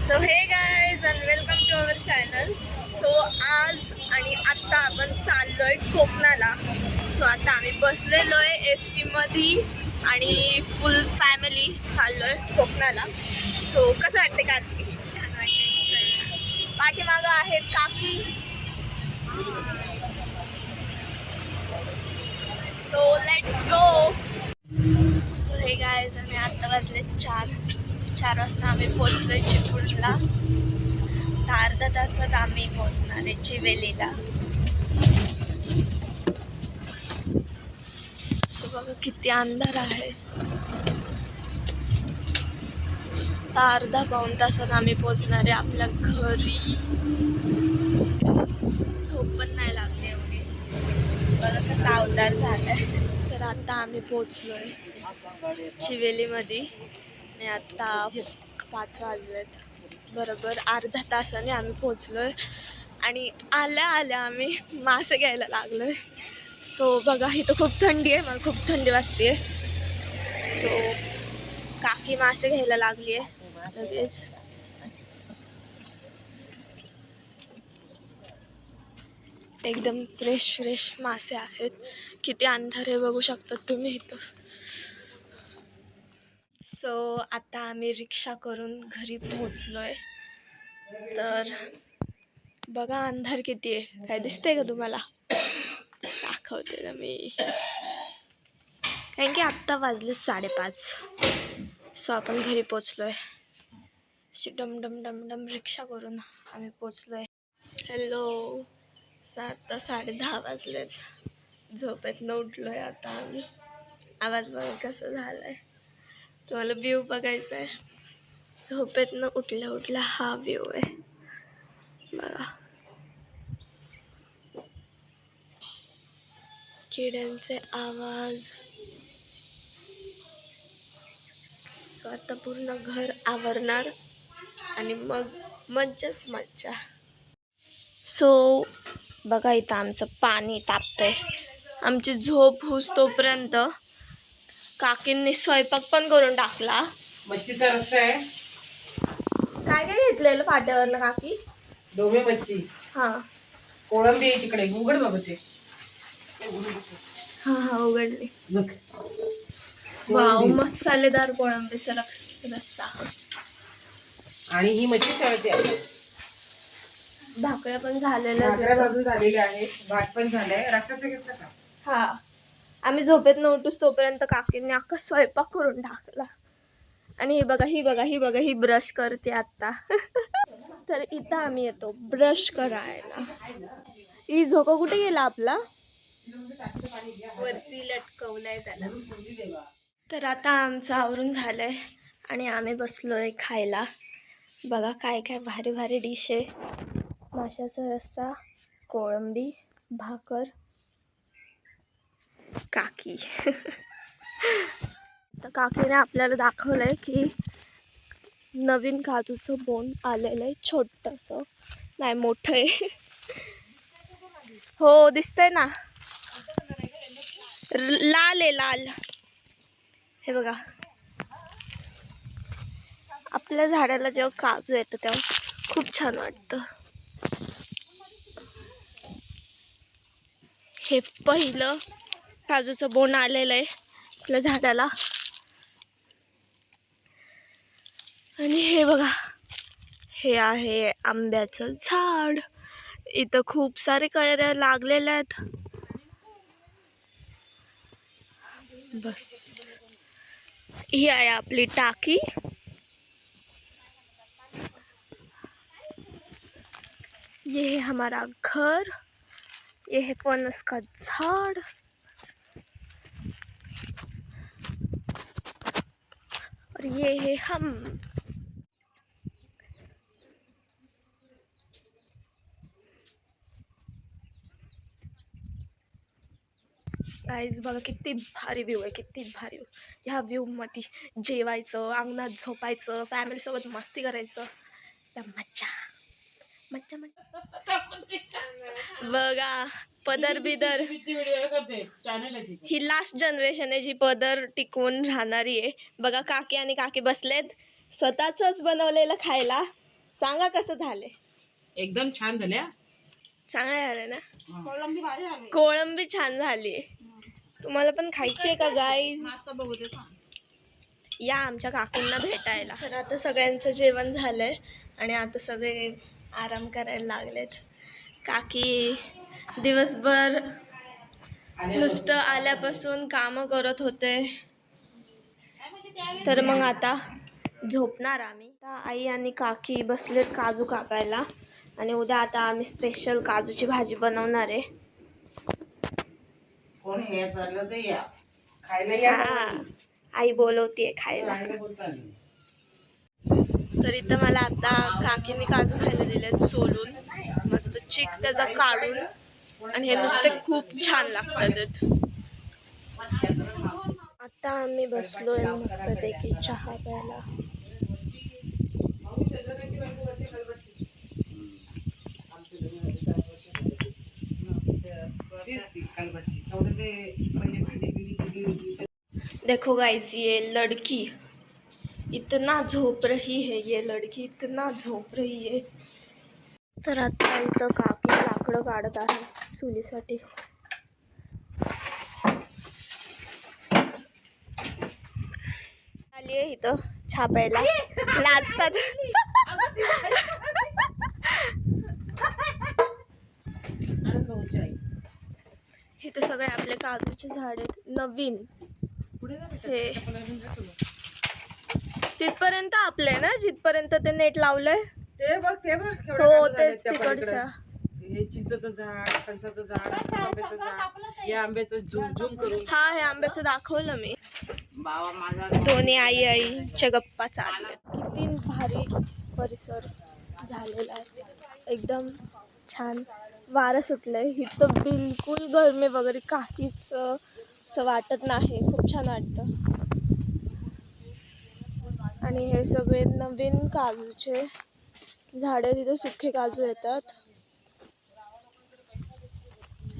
So hey guys and welcome to our channel. So आज आणि आत्ता आपण चाललोय कोकणाला. सो आता आम्ही बसलेलो आहे ST मध्ये आणि फुल फॅमिली चाललोय कोकणाला. सो कसं वाटते कार्तिकी? पाठीमागं आहेत काकी. So let's go. So hey guys आणि आत्ता वाजले 4 वाजता आम्ही पोहोचलोय चिपळूणला. अर्धा तासात आम्ही पोहोचणार आहे चिवेलीला. सो बघा किती अंधार आहे. अर्धा पाऊण तासात आम्ही पोहोचणार आहे आपल्या घरी. झोप पण नाही लागली एवढी. बघा कसा अवतार झालाय. तर आता आम्ही पोहोचलोय चिवेलीमध्ये आणि आता 5 वाजलेत. बरोबर अर्धा तासाने आम्ही पोहोचलोय आणि आल्या आल्या आम्ही मासे घ्यायला लागलोय. सो बघा इथं खूप थंडी आहे. मला खूप थंडी वाजते. सो काकी मासे घ्यायला लागली आहे लगेच. एकदम फ्रेश मासे आहेत. किती अंधार आहे बघू शकता तुम्ही इथं. सो आता आम्ही रिक्षा करून घरी पोहोचलोय. तर बघा अंधार किती आहे. काय दिसतंय का तुम्हाला? दाखवते ना मी. कारण की आत्ता वाजले 5:30. सो आपण घरी पोहोचलोय. अशी डम रिक्षा करून आम्ही पोहोचलोय. हॅलो. आता 10:30 वाजलेत. झोपेतनं उठलोय आता आम्ही. आवाज बघा कसं झालाय. तुम्हाला व्ह्यू बघायचा आहे. झोपेतनं उठल्या हा व्ह्यू आहे बघा. किड्यांचे आवाज. सो आता पूर्ण घर आवरणार आणि मग मज्जाच मज्जा. सो बघा इथं आमचं पाणी तापतंय. आमची झोप होस तोपर्यंत काकींनी स्वयंपाक पण करून टाकला. मच्छीचा रस्सा आहे. काय काय घेतलेलं फाट्यावरनं काकी? डोमे मच्छी. हा कोळंबी आहे तिकडे. उघड बघ ते. हा उघडली. वाव मसालेदार कोळंबीचा रस्सा. आणि ही मच्छी तळते आहे. भाकऱ्या पण झालेल्या भाजून झालेली आहे. भात पण झालाय. रस्साचं घेतलं का? हा. आम्ही झोपेतनं उठूस तोपर्यंत काकींनी अख्खा स्वयंपाक करून टाकला. आणि ही ब्रश करते आता. तर इथं आम्ही येतो ब्रश करायला. ही झोका कुठे गेला आपला? वरती लटकवलाय त्याला. तर आता आमचं आवरून झालंय आणि आम्ही बसलोय खायला. बघा काय काय भारी भारी डिश आहे. माशाचा रस्सा, कोळंबी, भाकर, काकी. तर काकीने आपल्याला दाखवलंय की नवीन काजूचं बोंड आलेलं आहे. छोटंसं नाही मोठं आहे. हो दिसतंय ना. लाल आहे लाल. हे बघा. आपल्या झाडाला जेव्हा काजू येतं तेव्हा खूप छान वाटतं. हे पहिलं काजूचं बोंड आलेलं आहे आपल्या झाडाला. आणि हे बघा हे आहे आंब्याचं झाड. इथं खूप सारे कैऱ्या लागलेल्या आहेत. बस ही आहे आपली टाकी. ये है हमारा घर. ये है फणस का झाड़. और ये है हम. गाइस बघा किती भारी व्ह्यू आहे. किती भारी. ह्या व्ह्यू मध्ये जेवायचं, अंगणात झोपायचं, फॅमिली सोबत मस्ती करायचं. मज्जा मज्जा मज्जा. बघा पदर बिदर. ही लास्ट जनरेशन आहे जी पदर टिकवून राहणारी आहे. बघा काकी आणि काकी बसलेत स्वतःच बनवलेलं खायला. सांगा कसं झाले. एकदम छान झाल्या. चांगलं झालं ना. कोळंबी छान झाली. तुम्हाला पण खायची आहे का गाईज? या आमच्या काकूंना भेटायला. तर आता सगळ्यांचं जेवण झालंय आणि आता सगळे आराम करायला लागलेत. काकी दिवसभर नुसतं आल्यापासून कामं करत होते, तर मग आता झोपणार आम्ही. आता आई आणि काकी बसलेत काजू कापायला आणि उद्या आता आम्ही स्पेशल काजूची भाजी बनवणार आहे. कोण हे चाललं तर या खायला या. आई बोलवतीये खायला. तर इथं मला आता काकीने काजू खायला दिलेत सोलून, मस्त चीक त्याचा काढून, आणि हे नुसते खूप छान लागतात. आता आम्ही बसलोय मस्तपैकी चहा प्यायला. देखो गाइस, ये लड़की इतना झोप रही है, ये लड़की इतना झोप रही है. तर आता इथं काकी लाकडं काढत आहे चुलीसाठी. आली आहे इथं छापायला, लाजतात. इथं सगळे आपले काजूचे झाड आहेत नवीन. हे तिथपर्यंत आपले ना, जिथपर्यंत ते नेट लावलंय ते बघ हो तेच तिकडच्या. हे चिंचेचं झाड, फणसाचं झाड, आंब्याचं झाड, या आंब्याचं झूम करून. हा, हे आंब्याचं दाखवलं मी. बाबा माझा दोन्ही आईच्या गप्पा चालल्या. किती भारी परिसर झालेला आहे, एकदम छान. वारं सुटलंय इथं, बिलकुल गरमी वगैरे काहीच असं वाटत नाही. खूप छान वाटतं. आणि हे सगळे नवीन काजूचे झाडे, तिथे सुखे काजू येतात.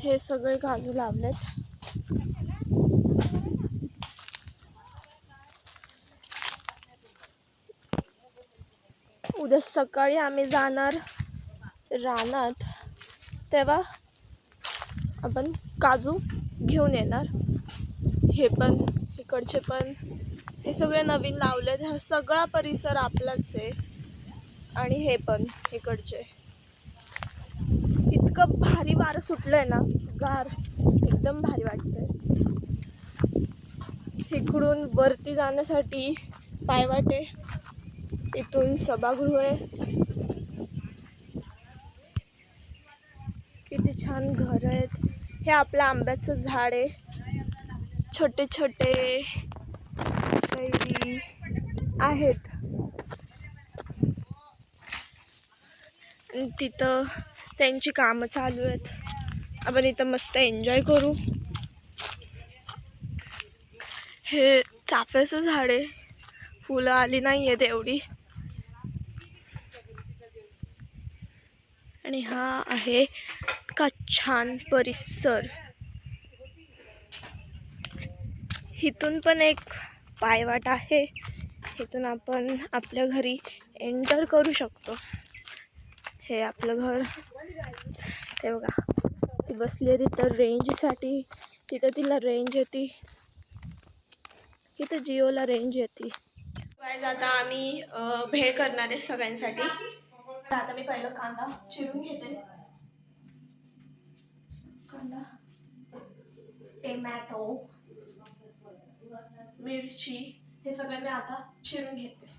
हे सगळे काजू लावलेत. उद्या सकाळी आम्ही जाणार रानात, तेव्हा आपण काजू घेऊन येणार. हे पण, इकडचे पण, हे सगळे नवीन लावलेत. हा सगळा परिसर आपलाच आहे. आणि हे पण इकडचे. इतकं भारी वारं सुटलंय ना, गार, एकदम भारी वाटतंय. इकडून वरती जाण्यासाठी पायवाटे, इथून सभागृह आहे. किती छान घर आहेत. हे आपलं आंब्याचं झाड आहे. छोटे छोटे कैरी आहेत. आणि तिथं त्यांची कामं चालू आहेत. आपण इथं मस्त एन्जॉय करू. हे चाफ्याचं झाड आहे, फुलं आली नाही आहेत एवढी. आणि हा आहे का छान परिसर. इथून पण एक पायवाट आहे, इथून आपण आपल्या घरी एंटर करू शकतो. हे आपलं घर. ते बघा, ती बसली आहे तिथं रेंजसाठी. तिथं तिला रेंज येते, इथं जिओला रेंज येते. आता आम्ही भेळ करणार आहे सगळ्यांसाठी. आता मी पहिलं कांदा चिरून घेते. कांदा, टोमॅटो, मिरची, हे सगळं मी आता चिरून घेते.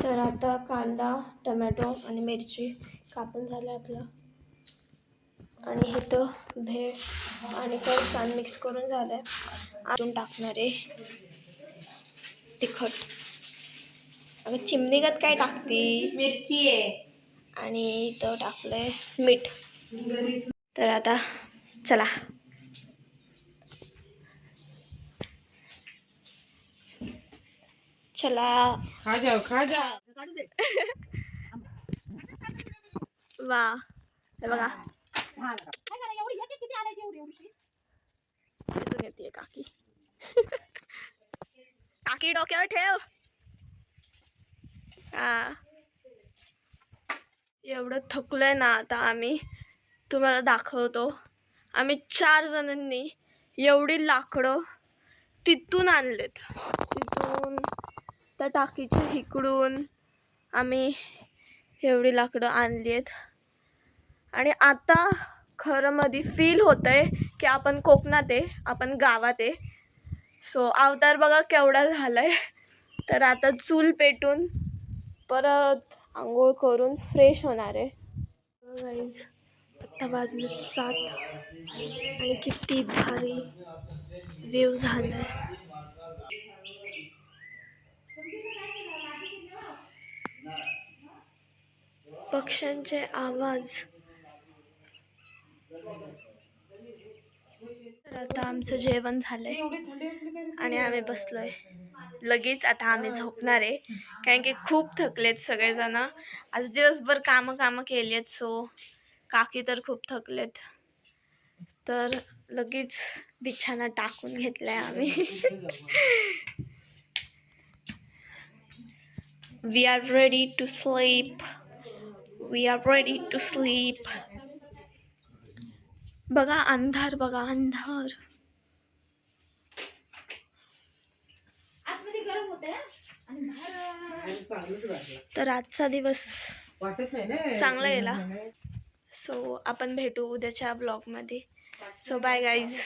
तर आता कांदा, टोमॅटो आणि मिरची कापून झालं आपलं. आणि हे तर भेळ आणि फरसाण मिक्स करून झालंय. आतून टाकणार आहे तिखट. अगं चिमणीगत काय टाकती, मिरची आहे. आणि इथं टाकलंय मीठ. तर आता चला. चला, खा जाओ. वा, हे बघा, इथून येते काकी. काकी डोक्यावर ठेव. हा, एवढं थकलोय ना आता आम्ही, तुम्हाला दाखवतो. आम्ही 4 जणांनी एवढी लाकडं तिथून आणलेत, तिथून त्या टाकीच्या इकडून आम्ही एवढी लाकडं आणली आहेत. आणि आता खरं मध्ये फील होतंय की आपण कोकणात आहे, आपण गावात आहे. सो अवतार बघा केवढा झालाय. तर आता चूल पेटून परत आंघोळ करून फ्रेश होणार आहे. गाईज आत्ता वाजले 7 आणि किती भारी व्ह्यू झालाय. पक्ष्यांचे आवाज. तर आता आमचं जेवण झालंय आणि आम्ही बसलोय. लगेच आता आम्ही झोपणार आहे, कारण की खूप थकलेत सगळेजण. आज दिवसभर कामं केलीत. सो काकी तर खूप थकलेत, तर लगेच बिछाना टाकून घेतलाय आम्ही. We are ready to sleep. We are ready to sleep. बघा अंधार, बघा अंधार. तर आजचा दिवस चांगला गेला. सो आपण भेटू उद्याच्या ब्लॉगमध्ये. So bye guys.